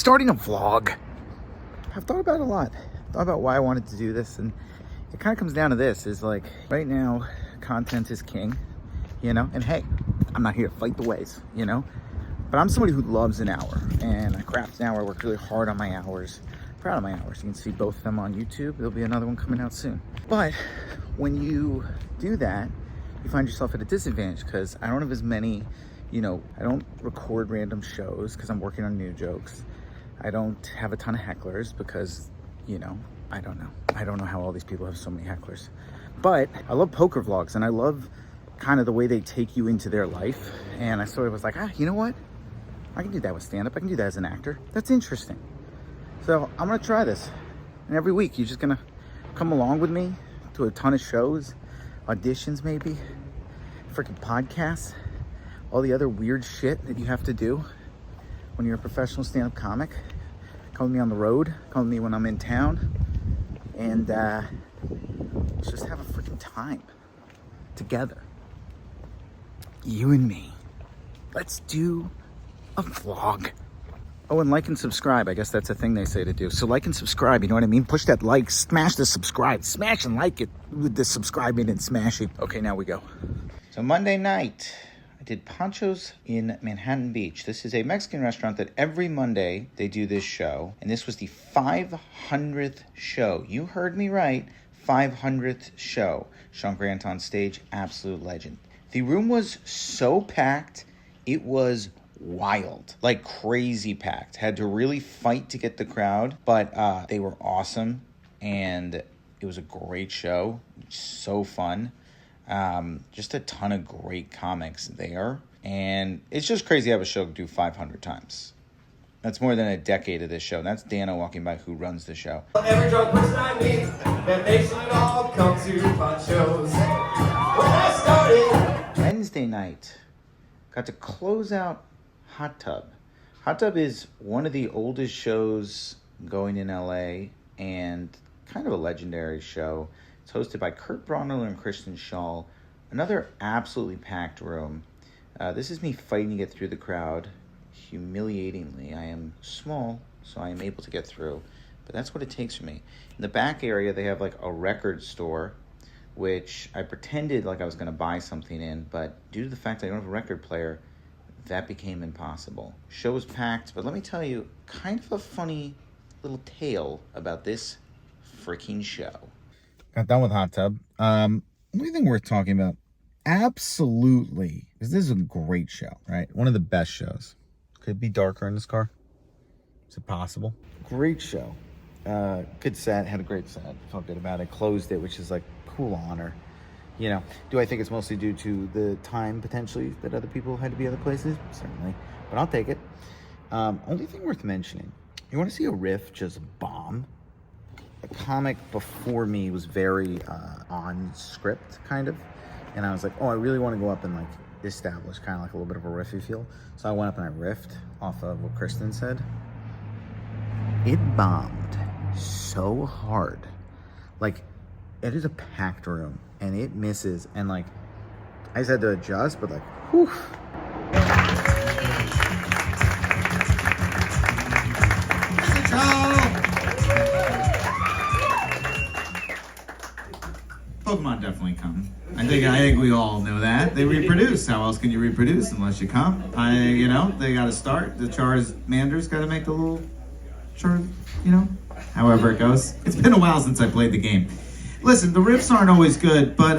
starting a vlog. I've thought about it a lot. Thought about why I wanted to do this, and it kind of comes down to this, is like, right now, content is king, you know? And hey, I'm not here to fight the ways, you know? But I'm somebody who loves an hour, and I craft an hour. I work really hard on my hours. Proud of my hours. You can see both of them on YouTube. There'll be another one coming out soon. But when you do that, you find yourself at a disadvantage, because I don't have as many, you know, I don't record random shows because I'm working on new jokes. I don't have a ton of hecklers because, you know, I don't know. I don't know how all these people have so many hecklers. But I love poker vlogs, and I love kind of the way they take you into their life. And I sort of was like, you know what? I can do that with stand-up. I can do that as an actor. That's interesting. So I'm gonna try this. And every week, you're just gonna come along with me to a ton of shows, auditions maybe, freaking podcasts, all the other weird shit that you have to do when you're a professional stand-up comic. Come with me on the road, come with me when I'm in town, and let's just have a freaking time together. You and me. Let's do a vlog. Oh, and like and subscribe. I guess that's a thing they say to do. So like and subscribe, you know what I mean? Push that like, smash the subscribe, smash and like it with the subscribing and smashing. Okay, now we go. So Monday night, I did Pancho's in Manhattan Beach. This is a Mexican restaurant that every Monday they do this show. And this was the 500th show. You heard me right, 500th show. Sean Grant on stage, absolute legend. The room was so packed, it was wild, like crazy packed. Had to really fight to get the crowd, but they were awesome, and it was a great show. So fun. Just a ton of great comics there, and it's just crazy to have a show do 500 times. That's more than a decade of this show. That's Dana walking by, who runs the show. Every drunk person I meet that makes it all come to Pancho's. When I started Wednesday night, got to close out Hot Tub. Hot Tub is one of the oldest shows going in LA, and kind of a legendary show. It's hosted by Kurt Braunohler and Kristen Schaal. Another absolutely packed room. This is me fighting to get through the crowd. Humiliatingly, I am small, so I am able to get through. But that's what it takes for me. In the back area, they have like a record store, which I pretended like I was going to buy something in, but due to the fact I don't have a record player, that became impossible. Show was packed, but let me tell you, kind of a funny little tale about this freaking show. Got done with Hot Tub. Only thing worth talking about, absolutely, because this is a great show, right? One of the best shows. Could it be darker in this car? Is it possible? Great show. Good set, had a great set. Felt good about it. Closed it, which is like cool honor. You know, do I think it's mostly due to the time, potentially, that other people had to be other places? Certainly. But I'll take it. Only thing worth mentioning, you want to see a riff just bomb? A comic before me was very on script, kind of. And I was like, oh, I really want to go up and, like, establish kind of like a little bit of a riffy feel. So I went up and I riffed off of what Kristen said. It bombed so hard. Like, it is a packed room, and it misses, and like I just had to adjust, but like, whew. Pokemon definitely come. I think we all know that. They reproduce. How else can you reproduce unless you come? You know, they got to start. The Charmander's got to make the little Char, you know, however it goes. It's been a while since I played the game. Listen, the riffs aren't always good, but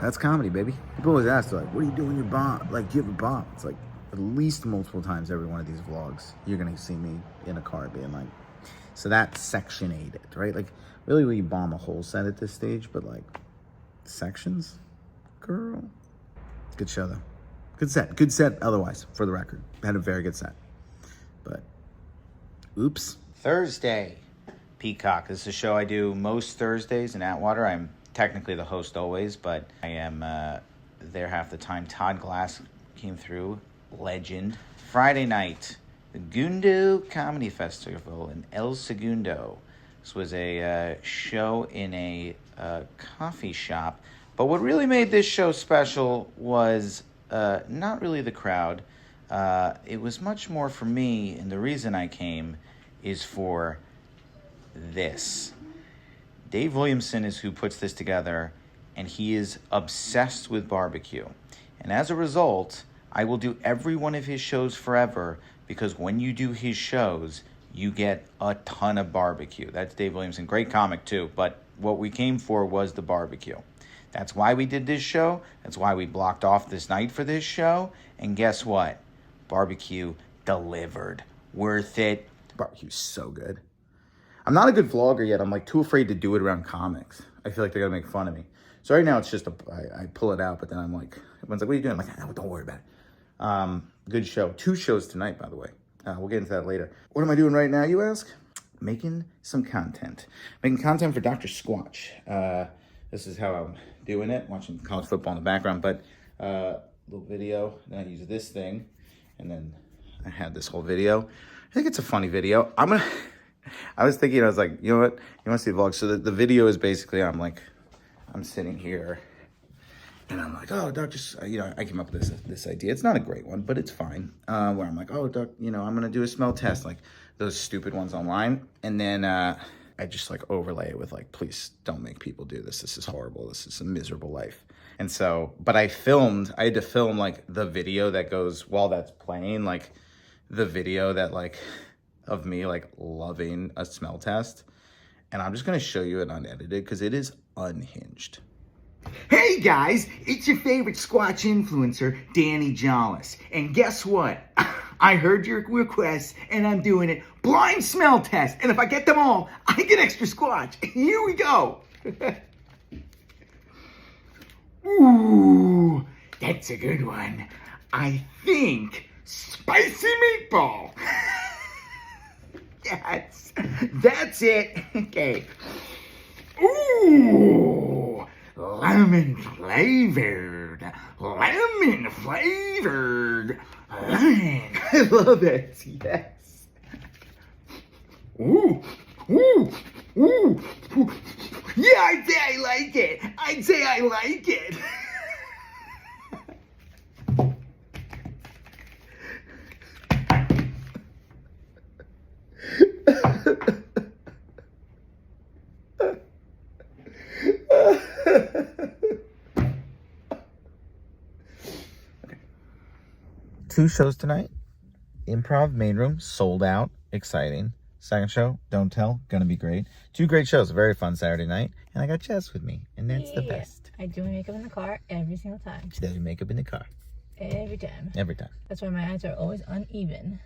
that's comedy, baby. People always ask, like, what do you do when you bomb? Like, do you have a bomb? It's like at least multiple times every one of these vlogs, you're gonna see me in a car being like, so that's section 8, right? Like, really, we bomb a whole set at this stage, but like sections, girl. Good show though. Good set. Otherwise, for the record, had a very good set. But oops. Thursday. Peacock. This is a show I do most Thursdays in Atwater. I'm technically the host always, but I am there half the time. Todd Glass came through. Legend. Friday night, the Gundo Comedy Festival in El Segundo. This was a show in a coffee shop. But what really made this show special was not really the crowd. It was much more for me, and the reason I came is for this. Dave Williamson is who puts this together, and he is obsessed with barbecue. And as a result, I will do every one of his shows forever, because when you do his shows, you get a ton of barbecue. That's Dave Williamson. Great comic, too. But what we came for was the barbecue. That's why we did this show. That's why we blocked off this night for this show. And guess what? Barbecue delivered. Worth it. Barbecue's so good. I'm not a good vlogger yet. I'm like too afraid to do it around comics. I feel like they're going to make fun of me. So right now it's just, I pull it out, but then I'm like, everyone's like, what are you doing? I'm like, no, don't worry about it. Good show. 2 shows tonight, by the way. We'll get into that later. What am I doing right now, you ask? Making some content. Making content for Dr. Squatch. This is how I'm doing it. Watching college football in the background. But little video. Then I use this thing. And then I had this whole video. I think it's a funny video. I was thinking, I was like, you know what? You want to see the vlog? So the video is basically, I'm sitting here. And I'm like, oh, Doctor, I came up with this idea. It's not a great one, but it's fine. Where I'm like, oh, Doc, I'm going to do a smell test, like those stupid ones online. And then I just like overlay it with like, please don't make people do this. This is horrible. This is a miserable life. And so, but I had to film like the video that goes while that's playing, like the video that like of me like loving a smell test. And I'm just going to show you it unedited because it is unhinged. Hey guys, it's your favorite Squatch influencer, Danny Jollis. And guess what? I heard your request and I'm doing it. Blind smell test. And if I get them all, I get extra Squatch. Here we go. Ooh, that's a good one. I think spicy meatball. Yes, that's it. Okay. Ooh, lemon flavored. Lemon flavored. Lemon. I love it. Yes. Ooh, ooh, ooh, ooh. Yeah, I'd say I like it. I'd say I like it. Okay. 2 shows tonight. Improv main room sold out, exciting. Second show, Don't Tell, gonna be great. 2 great shows, a very fun Saturday night, and I got Jess with me, and that's the best. I do my makeup in the car every single time. She does your makeup in the car. Every time. Every time. That's why my eyes are always uneven.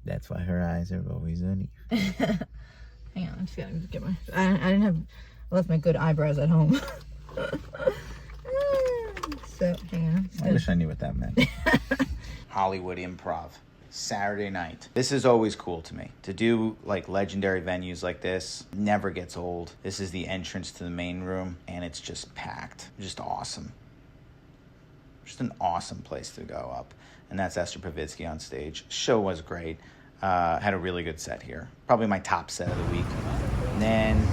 That's why her eyes are always uneven. Hang on, I'm just gonna get my. I left my good eyebrows at home. So hang on. I wish I knew what that meant. Hollywood Improv, Saturday night. This is always cool to me. To do like legendary venues like this never gets old. This is the entrance to the main room, and it's just packed. Just awesome. Just an awesome place to go up. And that's Esther Pavitsky on stage. Show was great. Had a really good set here. Probably my top set of the week. And then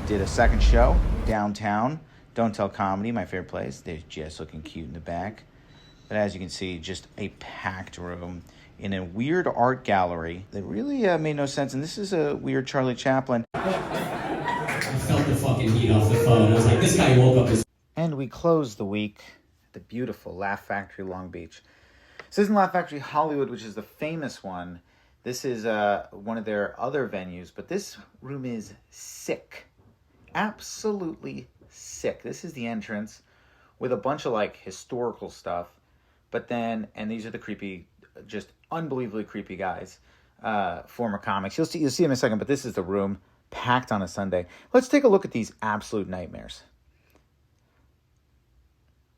did a second show downtown. Don't Tell Comedy, my favorite place. There's Jess looking cute in the back. But as you can see, just a packed room in a weird art gallery that really made no sense. And this is a weird Charlie Chaplin. I felt the fucking heat off the phone. I was like, this guy woke up his... And we closed the week at the beautiful Laugh Factory Long Beach. This isn't Laugh Factory Hollywood, which is the famous one. This is one of their other venues, but this room is sick. Absolutely sick. This is the entrance with a bunch of like historical stuff. But then, and these are the creepy, just unbelievably creepy guys, former comics. You'll see them in a second, but this is the room packed on a Sunday. Let's take a look at these absolute nightmares.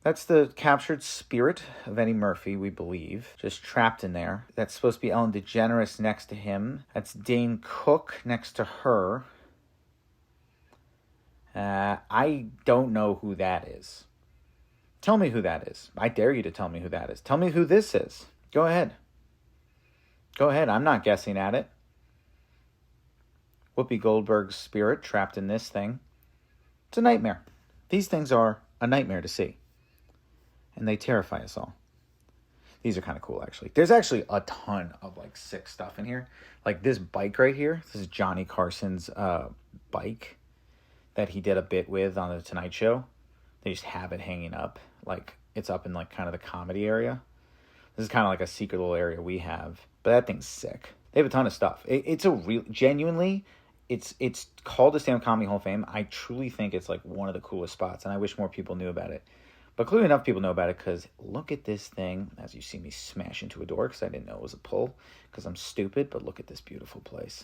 That's the captured spirit of Eddie Murphy, we believe, just trapped in there. That's supposed to be Ellen DeGeneres next to him. That's Dane Cook next to her. I don't know who that is. Tell me who that is. I dare you to tell me who that is. Tell me who this is. Go ahead. Go ahead. I'm not guessing at it. Whoopi Goldberg's spirit trapped in this thing. It's a nightmare. These things are a nightmare to see. And they terrify us all. These are kind of cool, actually. There's actually a ton of, like, sick stuff in here. Like, this bike right here. This is Johnny Carson's bike that he did a bit with on The Tonight Show. They just have it hanging up. Like, it's up in, like, kind of the comedy area. This is kind of like a secret little area we have. But that thing's sick. They have a ton of stuff. It's a real... Genuinely, it's called the Stand-Up Comedy Hall of Fame. I truly think it's, like, one of the coolest spots. And I wish more people knew about it. But clearly enough people know about it because look at this thing. As you see me smash into a door because I didn't know it was a pull because I'm stupid. But look at this beautiful place.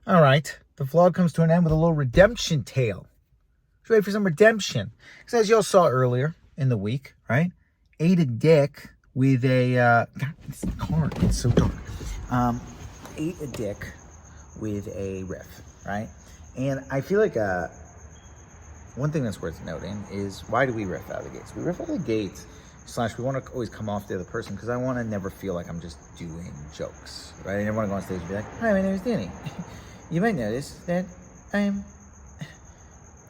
All right. The vlog comes to an end with a little redemption tale. Let's wait for some redemption. Because as y'all saw earlier in the week, right? Ate a dick with a... God, this car, it's so dark. Ate a dick with a riff, right? And I feel like one thing that's worth noting is why do we riff out of the gates? We riff out of the gates / we want to always come off the other person because I want to never feel like I'm just doing jokes, right? I never want to go on stage and be like, hi, my name is Danny. You might notice that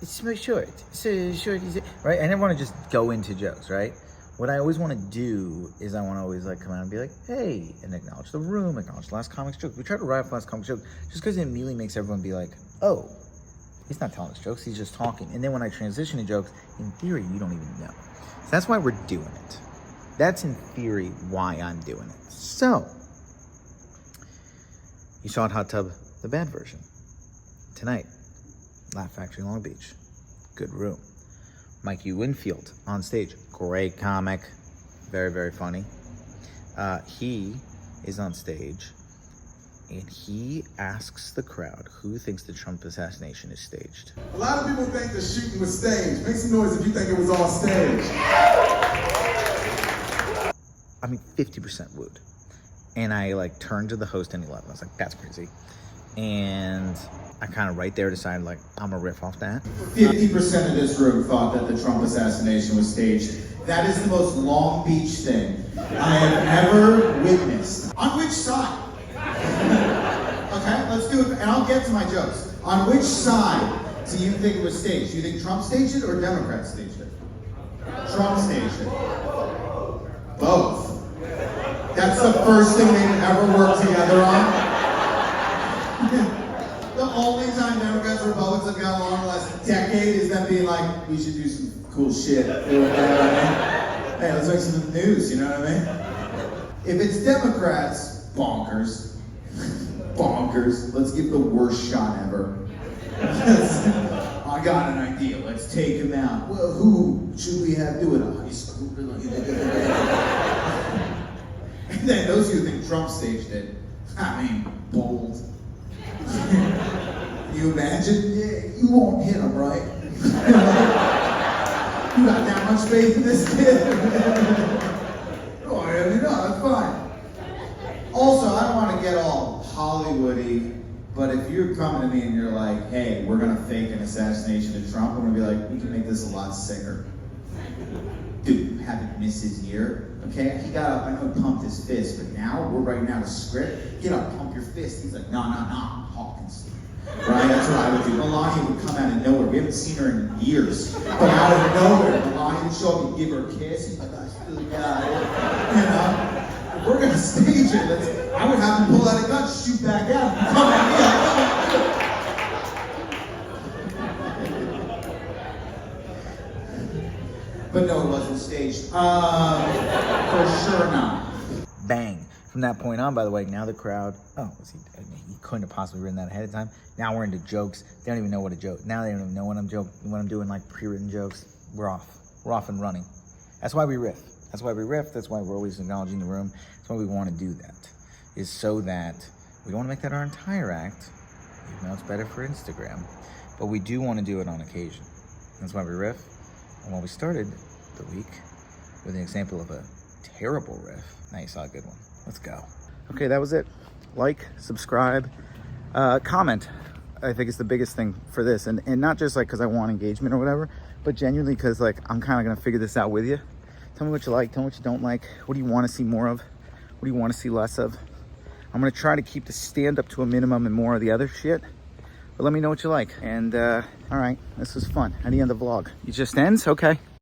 it's so short. So short, right? I never want to just go into jokes, right? What I always want to do is I want to always like come out and be like, hey, and acknowledge the room, acknowledge the last comic's joke. We try to write off the last comic's joke just because it immediately makes everyone be like, oh, he's not telling us jokes, he's just talking. And then when I transition to jokes, in theory, you don't even know. So that's why we're doing it. That's in theory why I'm doing it. So, you saw at Hot Tub, the bad version. Tonight, Laugh Factory Long Beach. Good room. Mikey Winfield on stage. Great comic. Very, very funny. He is on stage and he asks the crowd who thinks the Trump assassination is staged. A lot of people think the shooting was staged. Make some noise if you think it was all staged. I mean, 50% would. And I like turned to the host and he laughed. I was like, that's crazy. And I kind of right there decided like, I'm gonna riff off that. 50% of this room thought that the Trump assassination was staged. That is the most Long Beach thing I have ever witnessed. On which side? Okay, let's do it, and I'll get to my jokes. On which side do you think it was staged? Do you think Trump staged it or Democrats staged it? Trump staged it. Both. That's the first thing they've ever worked together on. The only time Democrats and Republicans have got along in the last decade is them being like, we should do some cool shit. You know what I mean? Hey, let's make some news, you know what I mean? If it's Democrats, bonkers. Bonkers. Let's give the worst shot ever. I got an idea. Let's take him out. Well, who should we have do it? A high school? And then those who think Trump staged it, I mean, bold. You imagine? Yeah, you won't hit him, right? You got that much faith in this kid? Oh, I mean, no, that's fine. Also, I don't want to get all Hollywoody, but if you're coming to me and you're like, hey, we're going to fake an assassination of Trump, I'm going to be like, we can make this a lot sicker. Dude, haven't missed his ear, okay? He got up, I know he pumped his fist, but now we're writing out a script. Get up, pump your fist. He's like, no, Hawkins. Right, that's what I would do. Melania would come out of nowhere. We haven't seen her in years. But out of nowhere, Melania would show up and give her a kiss. He's like, I still got it. You know? If we're gonna stage it, I would have him pull out a gun, shoot back at him, come at me. But no, it wasn't staged. For sure not. Bang. From that point on, by the way, now the crowd, he couldn't have possibly written that ahead of time. Now we're into jokes. They don't even know what a joke. Now they don't even know when I'm doing like pre-written jokes. We're off and running. That's why we riff. That's why we're always acknowledging the room. That's why we want to do that. Is so that we don't want to make that our entire act, even though it's better for Instagram. But we do want to do it on occasion. That's why we riff. And when we started the week with an example of a terrible riff, now you saw a good one. Let's go. Okay, that was it. Like, subscribe, comment. I think it's the biggest thing for this. And not just like because I want engagement or whatever, but genuinely because like I'm kind of going to figure this out with you. Tell me what you like, tell me what you don't like. What do you want to see more of? What do you want to see less of? I'm going to try to keep the stand-up to a minimum and more of the other shit. But let me know what you like. And, all right, this was fun. How do you end the vlog? It just ends? Okay.